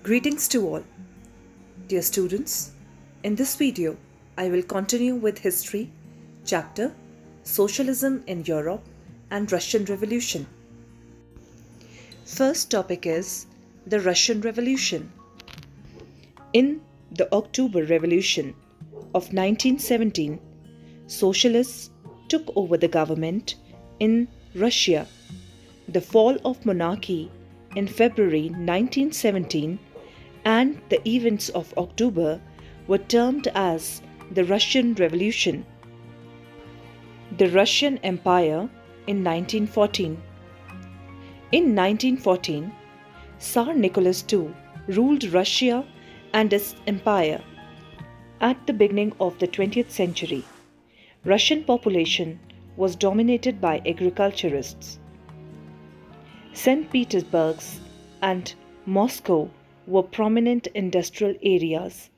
Greetings to all. Dear students, in this video, I will continue with History, chapter Socialism in Europe and Russian Revolution. First topic is the Russian Revolution. In the October Revolution of 1917, socialists took over the government in Russia. The fall of monarchy in February 1917 and the events of October were termed as the Russian Revolution. The Russian Empire in 1914. In 1914, Tsar Nicholas II ruled Russia and its empire. At the beginning of the 20th century, Russian population was dominated by agriculturists. St. Petersburg and Moscow were prominent industrial areas.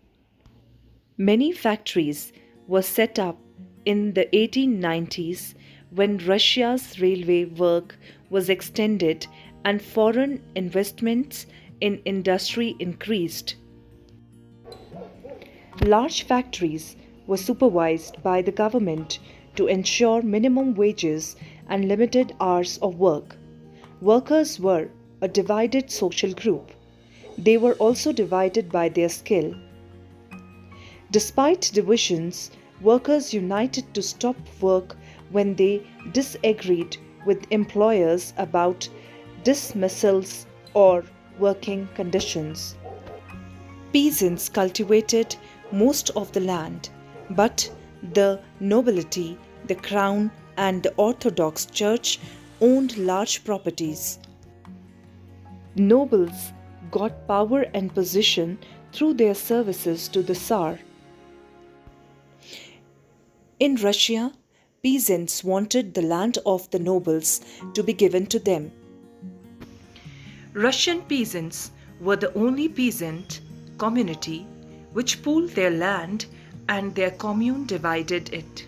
Many factories were set up in the 1890s when Russia's railway work was extended and foreign investments in industry increased. Large factories were supervised by the government to ensure minimum wages and limited hours of work. Workers were a divided social group. They were also divided by their skill. Despite divisions, workers united to stop work when they disagreed with employers about dismissals or working conditions. Peasants cultivated most of the land, but the nobility, the crown, and the Orthodox Church owned large properties. Nobles got power and position through their services to the Tsar. In Russia, peasants wanted the land of the nobles to be given to them. Russian peasants were the only peasant community which pooled their land and their commune divided it.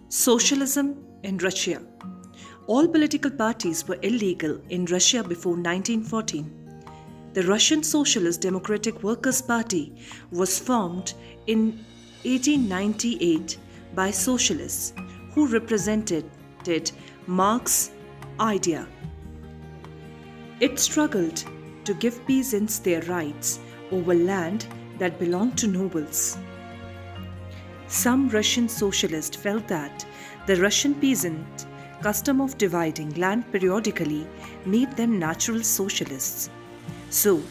Socialism in Russia. All political parties were illegal in Russia before 1914. The Russian Socialist Democratic Workers' Party was formed in 1898 by socialists who represented Marx's idea. It struggled to give peasants their rights over land that belonged to nobles. Some Russian socialists felt that the Russian peasant custom of dividing land periodically made them natural socialists. So,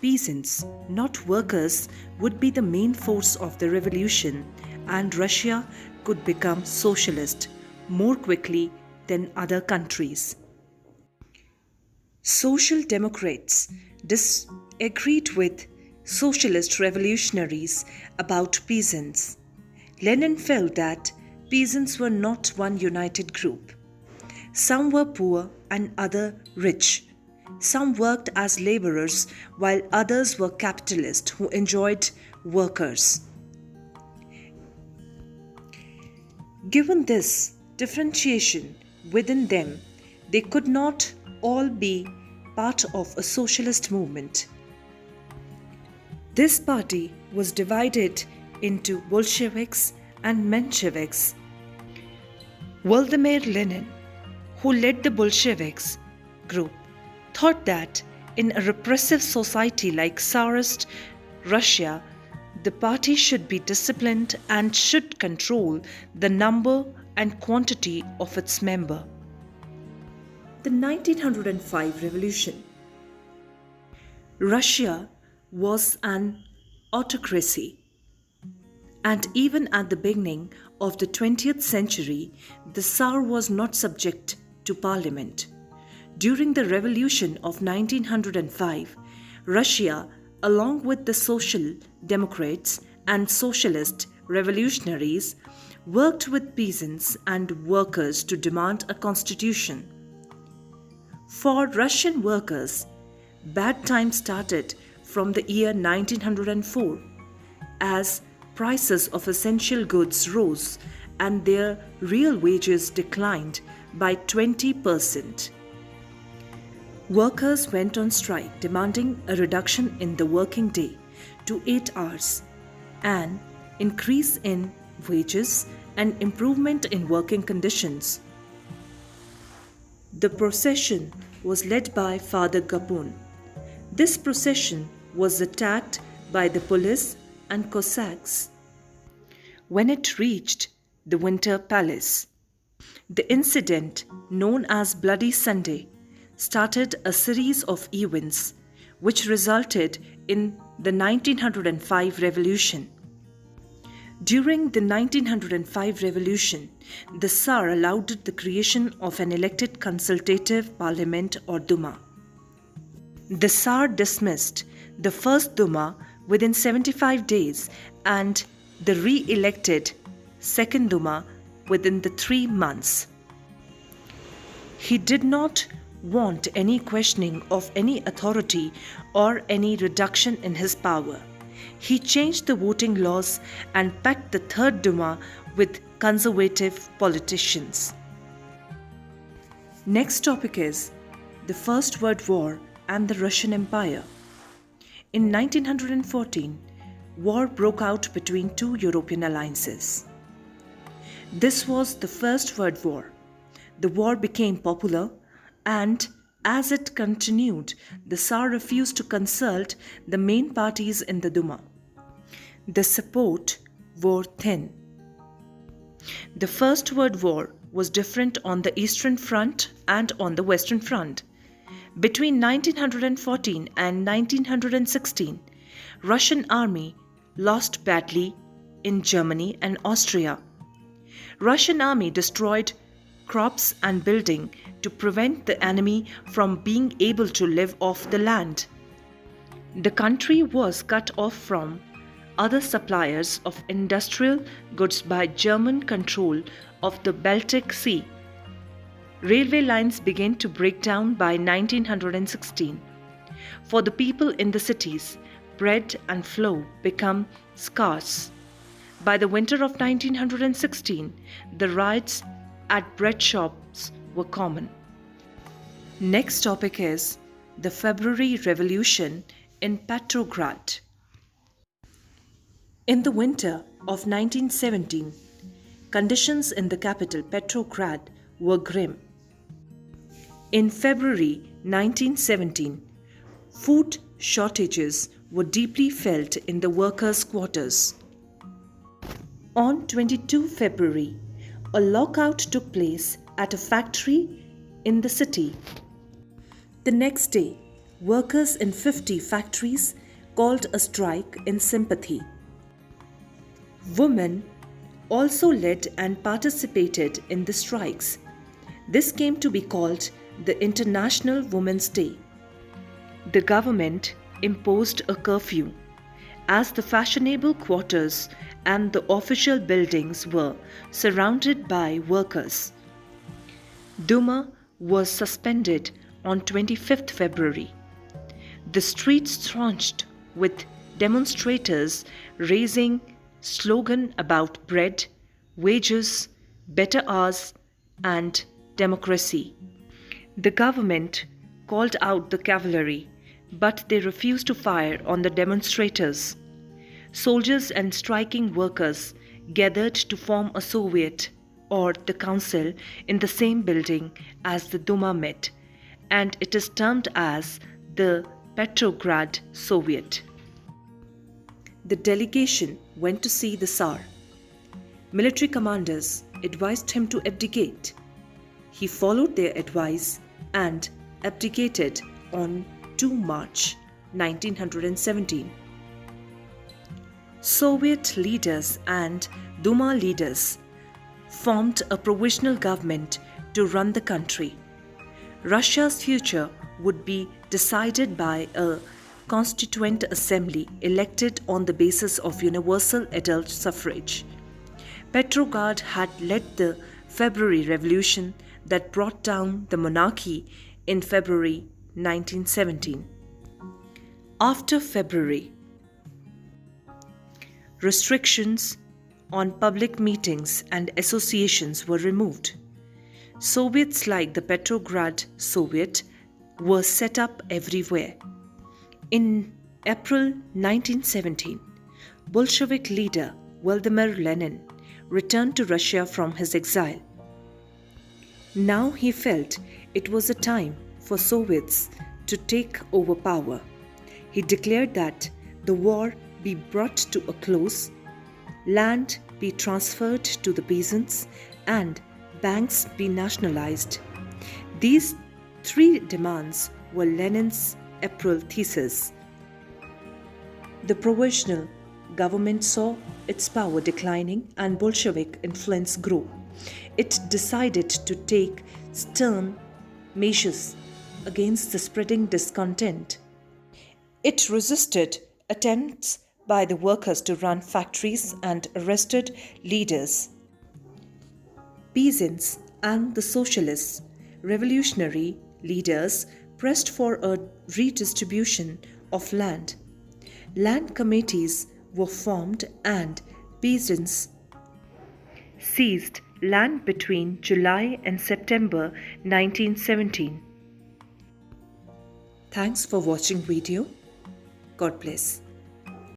peasants, not workers, would be the main force of the revolution, and Russia could become socialist more quickly than other countries. Social Democrats disagreed with socialist revolutionaries about peasants. Lenin felt that peasants were not one united group. Some were poor and others rich. Some worked as laborers while others were capitalists who enjoyed workers. Given this differentiation within them, they could not all be part of a socialist movement. This party was divided into Bolsheviks and Mensheviks. Vladimir Lenin, who led the Bolsheviks group, thought that in a repressive society like Tsarist Russia, the party should be disciplined and should control the number and quantity of its members. The 1905 revolution. Russia was an autocracy, and even at the beginning of the 20th century, the Tsar was not subject to parliament. During the revolution of 1905, Russia, along with the Social Democrats and Socialist revolutionaries, worked with peasants and workers to demand a constitution. For Russian workers, bad times started from the year 1904 as prices of essential goods rose and their real wages declined by 20%. Workers went on strike demanding a reduction in the working day to 8 hours, an increase in wages, and improvement in working conditions. The procession was led by Father Gapun. This procession was attacked by the police and Cossacks when it reached the Winter Palace. The incident, known as Bloody Sunday, started a series of events which resulted in the 1905 revolution. During the 1905 revolution, the Tsar allowed the creation of an elected consultative parliament or Duma. The Tsar dismissed the first Duma within 75 days and the re-elected second Duma within the 3 months. He did not want any questioning of any authority or any reduction in his power. He changed the voting laws and packed the third Duma with conservative politicians. Next topic is the First World War and the Russian Empire. In 1914, war broke out between two European alliances. This was the First World War. The war became popular, and as it continued, the Tsar refused to consult the main parties in the Duma. The support wore thin. The First World War was different on the Eastern Front and on the Western Front. Between 1914 and 1916, Russian army lost badly in Germany and Austria. Russian army destroyed crops and building to prevent the enemy from being able to live off the land. The country was cut off from other suppliers of industrial goods by German control of the Baltic Sea. Railway lines began to break down by 1916. For the people in the cities, bread and flour became scarce. By the winter of 1916, the riots at bread shops were common. Next topic is the February Revolution in Petrograd. In the winter of 1917, conditions in the capital Petrograd were grim. In February 1917, food shortages were deeply felt in the workers' quarters. On 22 February, a lockout took place at a factory in the city. The next day, workers in 50 factories called a strike in sympathy. Women also led and participated in the strikes. This came to be called the International Women's Day. The government imposed a curfew, as the fashionable quarters and the official buildings were surrounded by workers. Duma was suspended on 25th February. The streets thronged with demonstrators raising slogans about bread, wages, better hours, and democracy. The government called out the cavalry, but they refused to fire on the demonstrators. Soldiers and striking workers gathered to form a Soviet or the council in the same building as the Duma met, and it is termed as the Petrograd Soviet. The delegation went to see the Tsar. Military commanders advised him to abdicate. He followed their advice and abdicated on 2 March 1917. Soviet leaders and Duma leaders formed a provisional government to run the country. Russia's future would be decided by a constituent assembly elected on the basis of universal adult suffrage. Petrograd had led the February Revolution that brought down the monarchy in February 1917. After February, restrictions on public meetings and associations were removed. Soviets like the Petrograd Soviet were set up everywhere. In April 1917, Bolshevik leader Vladimir Lenin returned to Russia from his exile. Now he felt it was a time for Soviets to take over power. He declared that the war be brought to a close, land be transferred to the peasants, and banks be nationalized. These three demands were Lenin's April thesis. The provisional government saw its power declining and Bolshevik influence grew. It decided to take stern measures against the spreading discontent. It resisted attempts by the workers to run factories and arrested leaders. Peasants and the socialist revolutionary leaders pressed for a redistribution of land. Land committees were formed and peasants seized land between July and September 1917. Thanks for watching video. God bless.